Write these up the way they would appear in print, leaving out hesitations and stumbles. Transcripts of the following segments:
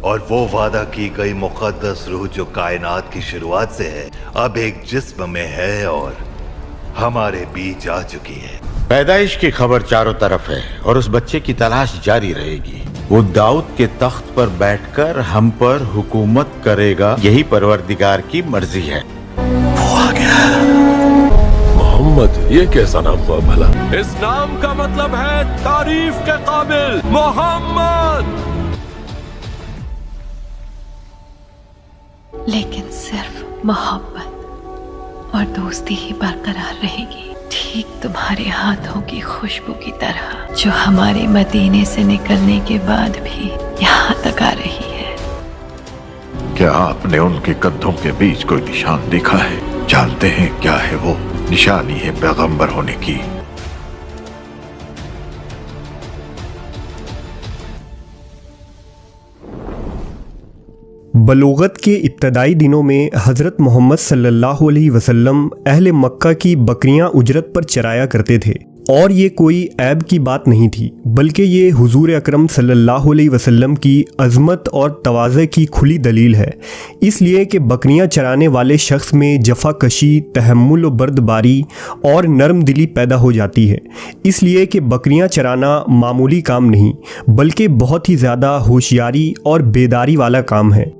और वो वादा की गई मुक़द्दस रूह जो कायनात की शुरुआत से है, अब एक जिस्म में है और हमारे बीच आ चुकी है। पैदाइश की खबर चारों तरफ है और उस बच्चे की तलाश जारी रहेगी। वो दाऊद के तख्त पर बैठकर हम पर हुकूमत करेगा, यही परवरदिगार की मर्जी है। वो आ गया। मोहम्मद, ये कैसा नाम हुआ भला? इस नाम का मतलब है तारीफ के काबिल मोहम्मद। लेकिन सिर्फ मोहब्बत और दोस्ती ही बरकरार रहेगी, ठीक तुम्हारे हाथों की खुशबू की तरह जो हमारे मदीने से निकलने के बाद भी यहाँ तक आ रही है। क्या आपने उनके कंधों के बीच कोई निशान देखा है? जानते हैं क्या है वो? निशानी है पैगंबर होने की। बलूगत के इब्तदाई दिनों में हज़रत मोहम्मद सल्लल्लाहु अलैहि वसल्लम अहले मक्का की बकरियां उजरत पर चराया करते थे, और ये कोई ऐब की बात नहीं थी, बल्कि ये हुजूर अकरम सल्लल्लाहु अलैहि वसल्लम की अज़मत और तवाज़े की खुली दलील है। इसलिए कि बकरियां चराने वाले शख्स में जफ़ाकशी, तहम्मुल व बर्दबारी और नरम दिली पैदा हो जाती है। इसलिए कि बकरियां चराना मामूली काम नहीं, बल्कि बहुत ही ज़्यादा होशियारी और बेदारी वाला काम है।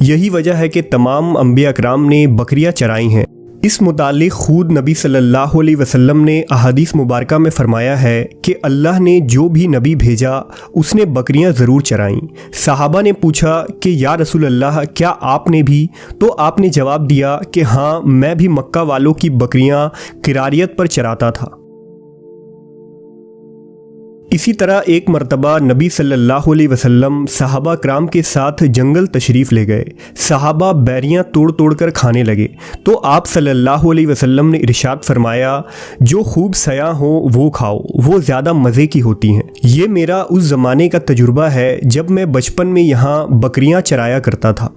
यही वजह है कि तमाम अंबिया अकराम ने बकरियां चराई हैं। इस मुतालिक खुद नबी सल्लल्लाहु अलैहि वसल्लम ने अहादीस मुबारका में फरमाया है कि अल्लाह ने जो भी नबी भेजा उसने बकरियां ज़रूर चराईं। सहाबा ने पूछा कि या रसूल अल्लाह, क्या आपने भी? तो आपने जवाब दिया कि हाँ, मैं भी मक्का वालों की बकरियां किरारियत पर चराता था। इसी तरह एक मरतबा नबी सल्लल्लाहु अलैहि वसल्लम सहाबा कराम के साथ जंगल तशरीफ़ ले गए। सहाबा बैरियां तोड़ तोड़ कर खाने लगे तो आप सल्लल्लाहु अलैहि वसल्लम ने इरशाद फरमाया, जो खूब सया हो वो खाओ, वो ज़्यादा मज़े की होती हैं। ये मेरा उस ज़माने का तजुर्बा है जब मैं बचपन में यहाँ बकरियां चराया करता था।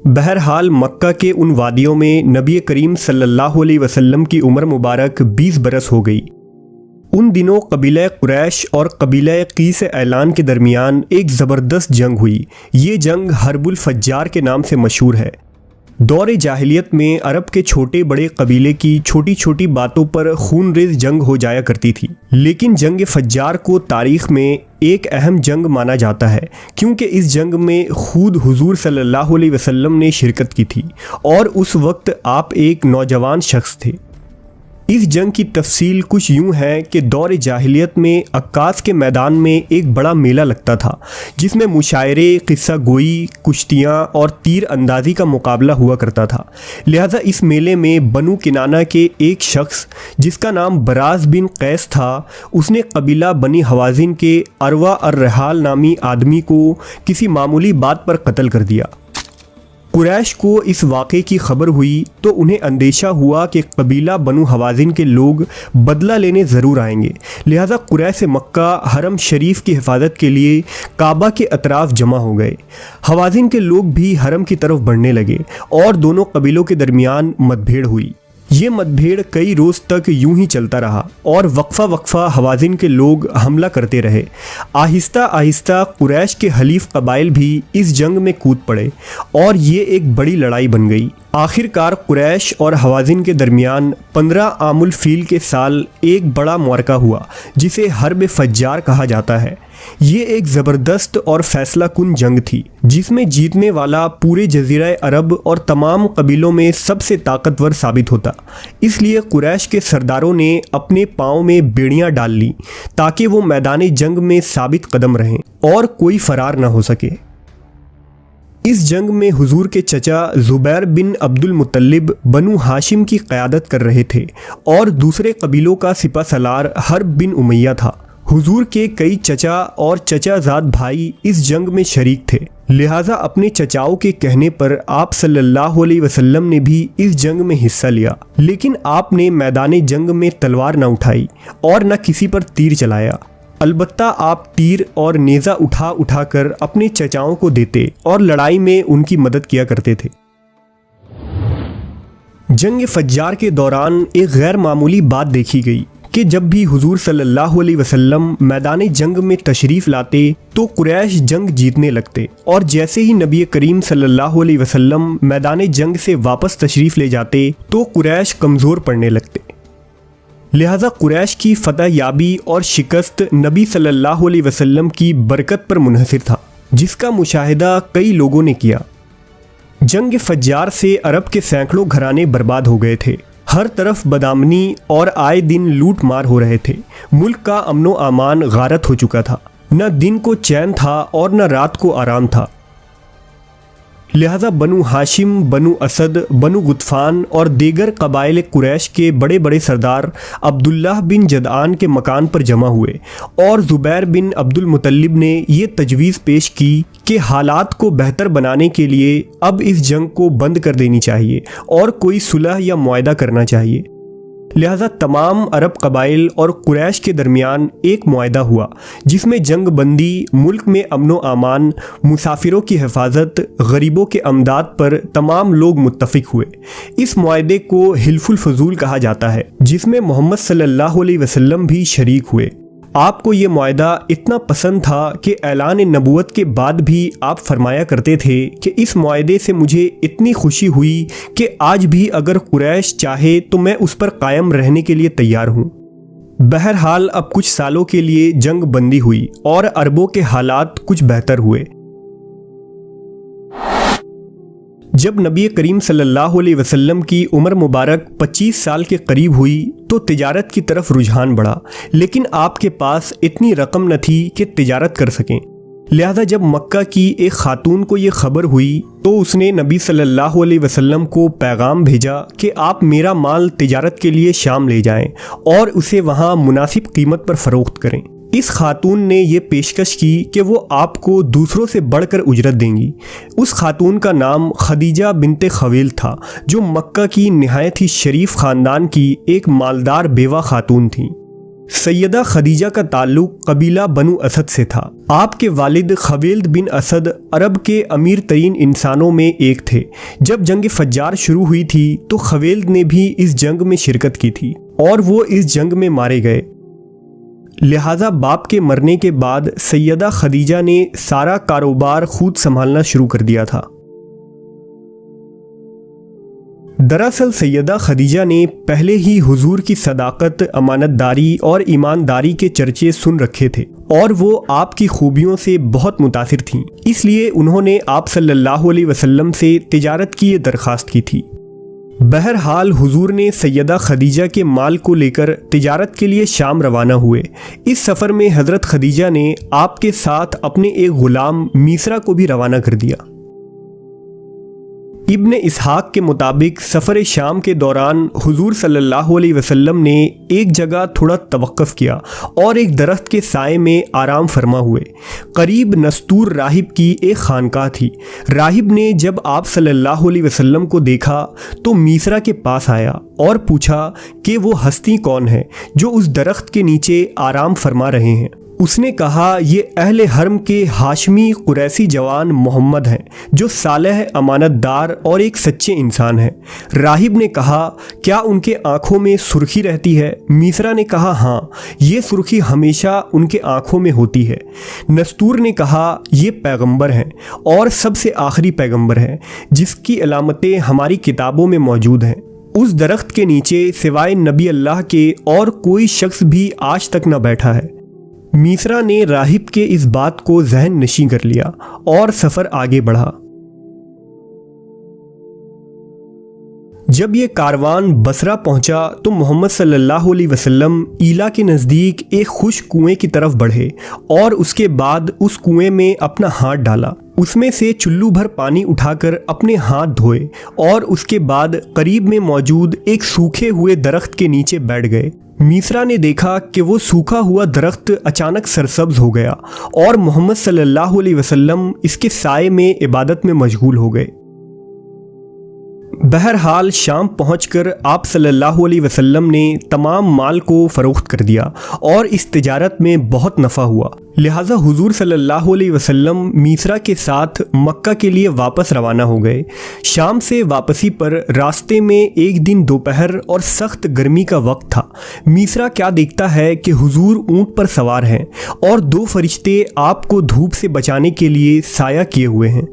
बहरहाल मक्का के उन वादियों में नबी करीम सल्लल्लाहु अलैहि वसल्लम की उम्र मुबारक 20 बरस हो गई। उन दिनों कबीला कुरैश और कबीला कीस ऐलान के दरमियान एक ज़बरदस्त जंग हुई। ये जंग हर्बुल फज्जार के नाम से मशहूर है। दौर जाहिलियत में अरब के छोटे बड़े कबीले की छोटी छोटी बातों पर खूनरेज़ जंग हो जाया करती थी, लेकिन जंग फज्जार को तारीख़ में एक अहम जंग माना जाता है, क्योंकि इस जंग में खुद हुजूर सल्लल्लाहु अलैहि वसल्लम ने शिरकत की थी और उस वक्त आप एक नौजवान शख्स थे। इस जंग की तफसील कुछ यूँ है कि दौर जाहिलियत में अक्कास के मैदान में एक बड़ा मेला लगता था, जिसमें मुशायरे, किस्सा गोई, कुश्तियाँ और तीर अंदाज़ी का मुकाबला हुआ करता था। लिहाजा इस मेले में बनु किनाना के एक शख्स जिसका नाम बराज बिन कैस था, उसने कबीला बनी हवाजिन के अरवा अर्रहाल नामी आदमी को किसी मामूली बात पर कत्ल कर दिया। कुरैश को इस वाक़े की खबर हुई तो उन्हें अंदेशा हुआ कि कबीला बनु हवाजिन के लोग बदला लेने ज़रूर आएंगे। लिहाजा कुरैश मक्का हरम शरीफ की हिफाजत के लिए काबा के अतराफ़ जमा हो गए। हवाजिन के लोग भी हरम की तरफ बढ़ने लगे और दोनों कबीलों के दरमियान मतभेड़ हुई। ये मतभेड़ कई रोज़ तक यूं ही चलता रहा और वक्फा हवाजिन के लोग हमला करते रहे। आहिस्ता आहिस्ता कुरैश के हलीफ कबाइल भी इस जंग में कूद पड़े और ये एक बड़ी लड़ाई बन गई। आखिरकार कुरैश और हवाजिन के दरमियान 15 आमुल फील के साल एक बड़ा मुआरका हुआ, जिसे हर्ब फज्जार कहा जाता है। ये एक ज़बरदस्त और फैसला कुन जंग थी, जिसमें जीतने वाला पूरे जज़ीरा अरब और तमाम कबीलों में सबसे ताकतवर साबित होता। इसलिए कुरैश के सरदारों ने अपने पाँव में बेड़ियाँ डाल ली ताकि वो मैदान जंग में साबित कदम रहें और कोई फरार न हो सके। इस जंग में हुजूर के चचा ज़ुबैर बिन अब्दुल मुत्तलिब बनु हाशिम की क़यादत कर रहे थे और दूसरे कबीलों का सिपा सलार हर्ब बिन उमैया था। हुजूर के कई चचा और चचाज़ाद भाई इस जंग में शरीक थे। लिहाजा अपने चचाओं के कहने पर आप सल्लल्लाहु अलैहि वसल्लम ने भी इस जंग में हिस्सा लिया, लेकिन आपने मैदान जंग में तलवार न उठाई और न किसी पर तीर चलाया। अलबत्ता आप तीर और नेज़ा उठा उठा कर अपने चचाओं को देते और लड़ाई में उनकी मदद किया करते थे। जंग फज्जार के दौरान एक गैर मामूली बात देखी गई। कि जब भी हुजूर सल्लल्लाहु अलैहि वसल्लम मैदान जंग में तशरीफ लाते तो कुरैश जंग जीतने लगते, और जैसे ही नबी करीम सल्लल्लाहु अलैहि वसल्लम मैदान जंग से वापस तशरीफ ले जाते तो कुरैश कमज़ोर पड़ने लगते। लिहाजा कुरैश की फतह याबी और शिकस्त नबी सल्लल्लाहु अलैहि वसल्लम की बरकत पर मुनहसिर था, जिसका मुशाहिदा कई लोगों ने किया। जंग फज्जार से अरब के सैकड़ों घराने बर्बाद हो गए थे। हर तरफ बदामनी और आए दिन लूट मार हो रहे थे। मुल्क का अमनो अमान गारत हो चुका था। न दिन को चैन था और न रात को आराम था। लिहाजा बनु हाशिम, बनु असद, बनु गुतफान और दीगर कबाइल कुरैश के बड़े बड़े सरदार अब्दुल्लाह बिन जदआन के मकान पर जमा हुए और ज़ुबैर बिन अब्दुल मुतल्लिब ने ये तजवीज़ पेश की कि हालात को बेहतर बनाने के लिए अब इस जंग को बंद कर देनी चाहिए और कोई सुलह या मुआहदा करना चाहिए। लिहाजा तमाम अरब कबाइल और कुरैश के दरमियान एक मुआहदा हुआ, जिसमें जंग बंदी, मुल्क में अमनो अमान, मुसाफिरों की हिफाजत, गरीबों के अमदाद पर तमाम लोग मुत्तफिक हुए। इस मुआहदे को हिल्फुल फजूल कहा जाता है, जिसमें मोहम्मद सल्लल्लाहु अलैहि वसल्लम भी शरीक हुए। आपको ये मुआहदा इतना पसंद था कि ऐलान नबूवत के बाद भी आप फरमाया करते थे कि इस मुआहदे से मुझे इतनी खुशी हुई कि आज भी अगर कुरैश चाहे तो मैं उस पर कायम रहने के लिए तैयार हूँ। बहरहाल अब कुछ सालों के लिए जंग बंदी हुई और अरबों के हालात कुछ बेहतर हुए। जब नबी करीम सल्लल्लाहु अलैहि वसल्लम की उम्र मुबारक 25 साल के करीब हुई तो तिजारत की तरफ रुझान बढ़ा, लेकिन आपके पास इतनी रकम न थी कि तिजारत कर सकें। लिहाजा जब मक्का की एक खातून को ये खबर हुई तो उसने नबी सल्लल्लाहु अलैहि वसल्लम को पैगाम भेजा कि आप मेरा माल तिजारत के लिए शाम ले जाएं और उसे वहाँ मुनासिब कीमत पर फ़रोख्त करें। इस खातून ने यह पेशकश की कि वो आपको दूसरों से बढ़कर उजरत देंगी। उस खातून का नाम खदीजा बिनते खवील था, जो मक्का की निहायत ही शरीफ ख़ानदान की एक मालदार बेवा खातून थी। सैयदा खदीजा का ताल्लुक कबीला बनु असद से था। आपके वालिद खवील्द बिन असद अरब के अमीर तरीन इंसानों में एक थे। जब जंग फज्जार शुरू हुई थी तो खवील्द ने भी इस जंग में शिरकत की थी और वो इस जंग में मारे गए। लिहाजा बाप के मरने के बाद सैयदा खदीजा ने सारा कारोबार खुद संभालना शुरू कर दिया था। दरअसल सैयदा खदीजा ने पहले ही हुजूर की सदाकत, अमानतदारी और ईमानदारी के चर्चे सुन रखे थे और वो आपकी खूबियों से बहुत मुतासिर थीं। इसलिए उन्होंने आप सल्लल्लाहु अलैहि वसल्लम से तिजारत की ये दरख्वास्त की थी। बहरहाल हुजूर ने सैयदा खदीजा के माल को लेकर तिजारत के लिए शाम रवाना हुए। इस सफ़र में हज़रत खदीजा ने आपके साथ अपने एक ग़ुलाम मीसरा को भी रवाना कर दिया। इब्न इसहाक के मुताबिक सफ़र शाम के दौरान हुजूर सल्लल्लाहु अलैहि वसल्लम ने एक जगह थोड़ा तवक्कुफ़ किया और एक दरख्त के साए में आराम फरमा हुए। करीब नस्तूर राहिब की एक खानकाह थी। राहिब ने जब आप सल्लल्लाहु अलैहि वसल्लम को देखा तो मीसरा के पास आया और पूछा कि वो हस्ती कौन है जो उस दरख्त के नीचे आराम फरमा रहे हैं। उसने कहा, ये अहले हरम के हाशमी कुरैसी जवान मोहम्मद हैं, जो सालेह, अमानतदार और एक सच्चे इंसान हैं। राहिब ने कहा, क्या उनके आँखों में सुर्खी रहती है? मीसरा ने कहा, हाँ, ये सुर्खी हमेशा उनके आँखों में होती है। नस्तूर ने कहा, ये पैगंबर हैं और सबसे आखिरी पैगंबर हैं, जिसकी अलामतें हमारी किताबों में मौजूद हैं। उस दरख्त के नीचे सिवाय नबी अल्लाह के और कोई शख्स भी आज तक न बैठा है। मीसरा ने राहिब के इस बात को जहन नशी कर लिया और सफ़र आगे बढ़ा। जब ये कारवान बसरा पहुंचा तो मोहम्मद सल्लल्लाहु अलैहि वसल्लम ईला के नज़दीक एक खुश्क कुएं की तरफ बढ़े और उसके बाद उस कुएं में अपना हाथ डाला। उसमें से चुल्लू भर पानी उठाकर अपने हाथ धोए और उसके बाद करीब में मौजूद एक सूखे हुए दरख्त के नीचे बैठ गए। मीसरा ने देखा कि वो सूखा हुआ दरख्त अचानक सरसब्ज हो गया और मोहम्मद सल्लल्लाहु अलैहि वसल्लम इसके साए में इबादत में मशगूल हो गए। बहरहाल शाम पहुंचकर आप सल्लल्लाहु अलैहि वसल्लम ने तमाम माल को फ़रोख्त कर दिया और इस तिजारत में बहुत नफ़ा हुआ। लिहाजा हुजूर सल्लल्लाहु अलैहि वसल्लम मीसरा के साथ मक्का के लिए वापस रवाना हो गए। शाम से वापसी पर रास्ते में एक दिन दोपहर और सख्त गर्मी का वक्त था। मीसरा क्या देखता है कि हुजूर ऊंट पर सवार हैं और दो फरिश्ते आपको धूप से बचाने के लिए साया किए हुए हैं।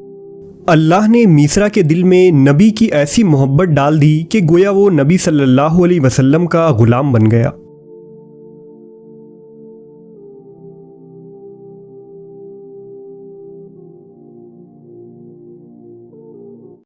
अल्लाह ने मीसरा के दिल में नबी की ऐसी मोहब्बत डाल दी कि गोया वो नबी सल्लल्लाहु अलैहि वसल्लम का ग़ुलाम बन गया।